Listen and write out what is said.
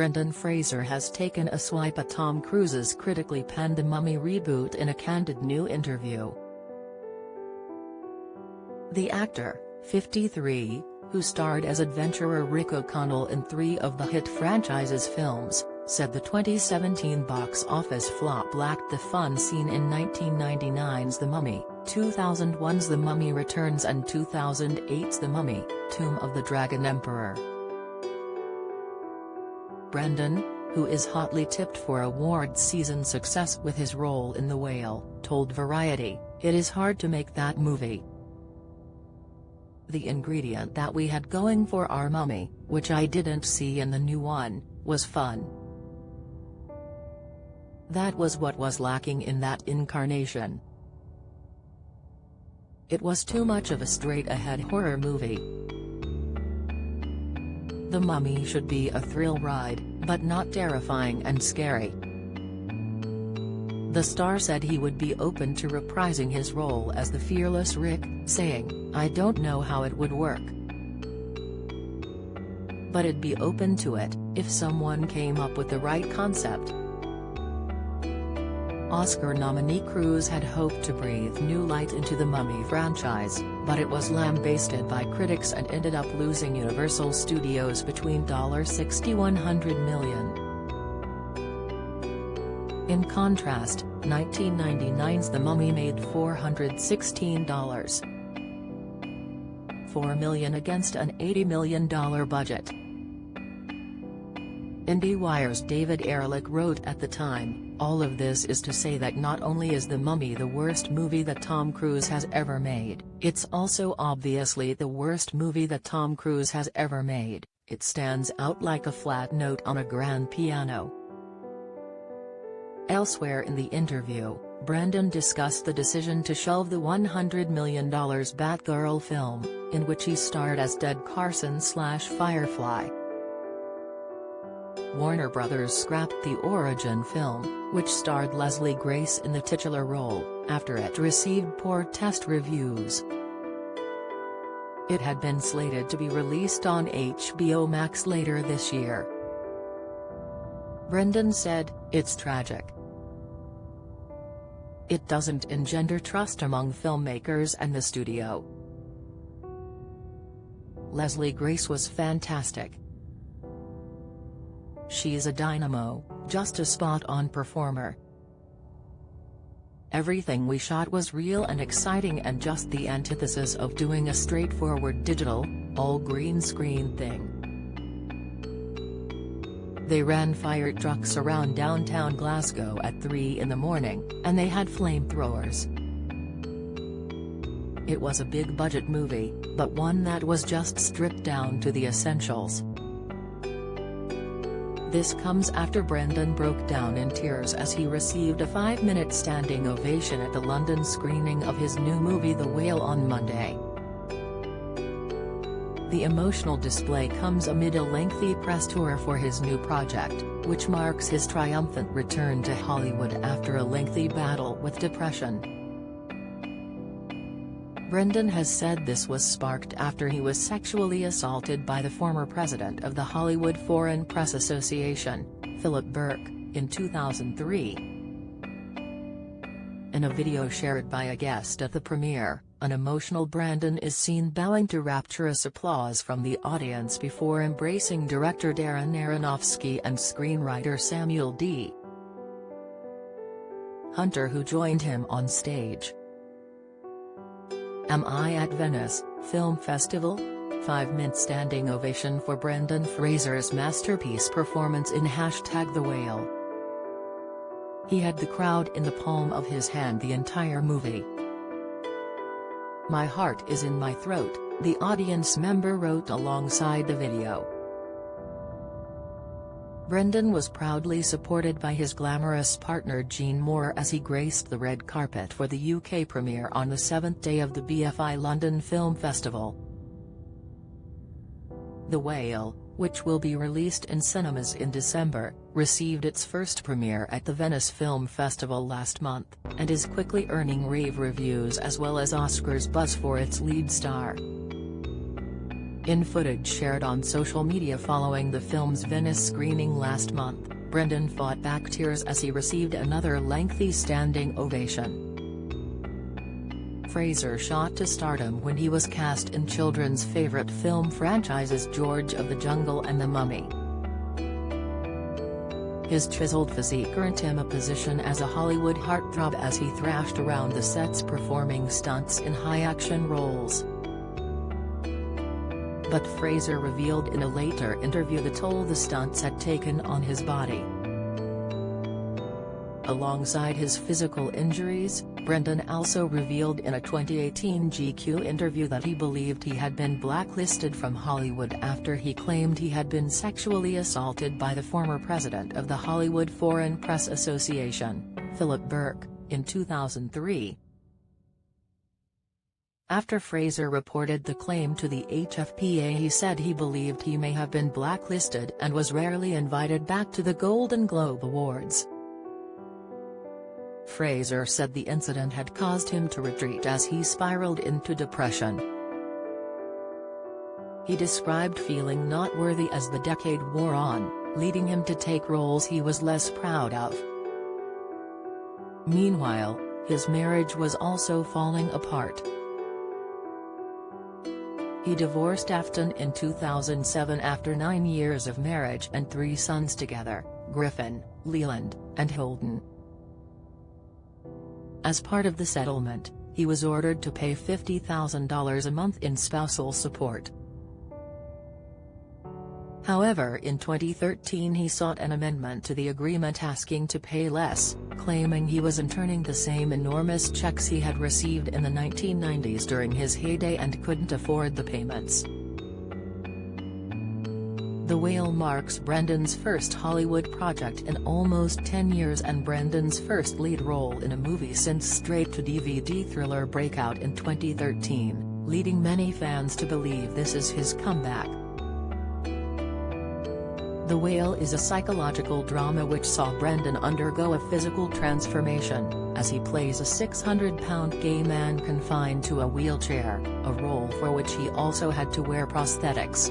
Brendan Fraser has taken a swipe at Tom Cruise's critically panned The Mummy reboot in a candid new interview. The actor, 53, who starred as adventurer Rick O'Connell in 3 of the hit franchise's films, said the 2017 box office flop lacked the fun seen in 1999's The Mummy, 2001's The Mummy Returns and 2008's The Mummy, Tomb of the Dragon Emperor. Brendan, who is hotly tipped for award-season success with his role in The Whale, told Variety, "It is hard to make that movie. The ingredient that we had going for our Mummy, which I didn't see in the new one, was fun. That was what was lacking in that incarnation. It was too much of a straight-ahead horror movie. The Mummy should be a thrill ride, but not terrifying and scary." The star said he would be open to reprising his role as the fearless Rick, saying, "I don't know how it would work. But I'd be open to it, if someone came up with the right concept." Oscar nominee Cruise had hoped to breathe new light into the Mummy franchise, but it was lambasted by critics and ended up losing Universal Studios between $60–100 million. In contrast, 1999's The Mummy made $416.4 million against an $80 million budget. IndieWire's David Ehrlich wrote at the time, "All of this is to say that not only is The Mummy the worst movie that Tom Cruise has ever made, it's also obviously the worst movie that Tom Cruise has ever made. It stands out like a flat note on a grand piano." Elsewhere in the interview, Brendan discussed the decision to shelve the $100 million Batgirl film, in which he starred as Dead Carson/Firefly. Warner Bros. Scrapped the origin film, which starred Leslie Grace in the titular role, after it received poor test reviews. It had been slated to be released on HBO Max later this year. Brendan said, "It's tragic. It doesn't engender trust among filmmakers and the studio. Leslie Grace was fantastic. She's a dynamo, just a spot-on performer. Everything we shot was real and exciting and just the antithesis of doing a straightforward digital, all-green screen thing. They ran fire trucks around downtown Glasgow at 3 in the morning, and they had flamethrowers. It was a big-budget movie, but one that was just stripped down to the essentials." This comes after Brendan broke down in tears as he received a 5-minute standing ovation at the London screening of his new movie The Whale on Monday. The emotional display comes amid a lengthy press tour for his new project, which marks his triumphant return to Hollywood after a lengthy battle with depression. Brendan has said this was sparked after he was sexually assaulted by the former president of the Hollywood Foreign Press Association, Philip Burke, in 2003. In a video shared by a guest at the premiere, an emotional Brendan is seen bowing to rapturous applause from the audience before embracing director Darren Aronofsky and screenwriter Samuel D. Hunter, who joined him on stage. Am I at Venice Film Festival? 5-minute standing ovation for Brendan Fraser's masterpiece performance in #The Whale. He had the crowd in the palm of his hand the entire movie. "My heart is in my throat," the audience member wrote alongside the video. Brendan was proudly supported by his glamorous partner Jean Moore as he graced the red carpet for the UK premiere on the 7th day of the BFI London Film Festival. The Whale, which will be released in cinemas in December, received its first premiere at the Venice Film Festival last month, and is quickly earning rave reviews as well as Oscars buzz for its lead star. In footage shared on social media following the film's Venice screening last month, Brendan fought back tears as he received another lengthy standing ovation. Fraser shot to stardom when he was cast in children's favorite film franchises George of the Jungle and The Mummy. His chiseled physique earned him a position as a Hollywood heartthrob as he thrashed around the sets performing stunts in high-action roles. But Fraser revealed in a later interview the toll the stunts had taken on his body. Alongside his physical injuries, Brendan also revealed in a 2018 GQ interview that he believed he had been blacklisted from Hollywood after he claimed he had been sexually assaulted by the former president of the Hollywood Foreign Press Association, Philip Burke, in 2003. After Fraser reported the claim to the HFPA, he said he believed he may have been blacklisted and was rarely invited back to the Golden Globe Awards. Fraser said the incident had caused him to retreat as he spiraled into depression. He described feeling not worthy as the decade wore on, leading him to take roles he was less proud of. Meanwhile, his marriage was also falling apart. He divorced Afton in 2007 after 9 years of marriage and 3 sons together, Griffin, Leland, and Holden. As part of the settlement, he was ordered to pay $50,000 a month in spousal support. However, in 2013 he sought an amendment to the agreement asking to pay less, claiming he wasn't earning the same enormous checks he had received in the 1990s during his heyday and couldn't afford the payments. The Whale marks Brendan's first Hollywood project in almost 10 years and Brendan's first lead role in a movie since straight-to-DVD thriller Breakout in 2013, leading many fans to believe this is his comeback. The Whale is a psychological drama which saw Brendan undergo a physical transformation, as he plays a 600-pound gay man confined to a wheelchair, a role for which he also had to wear prosthetics.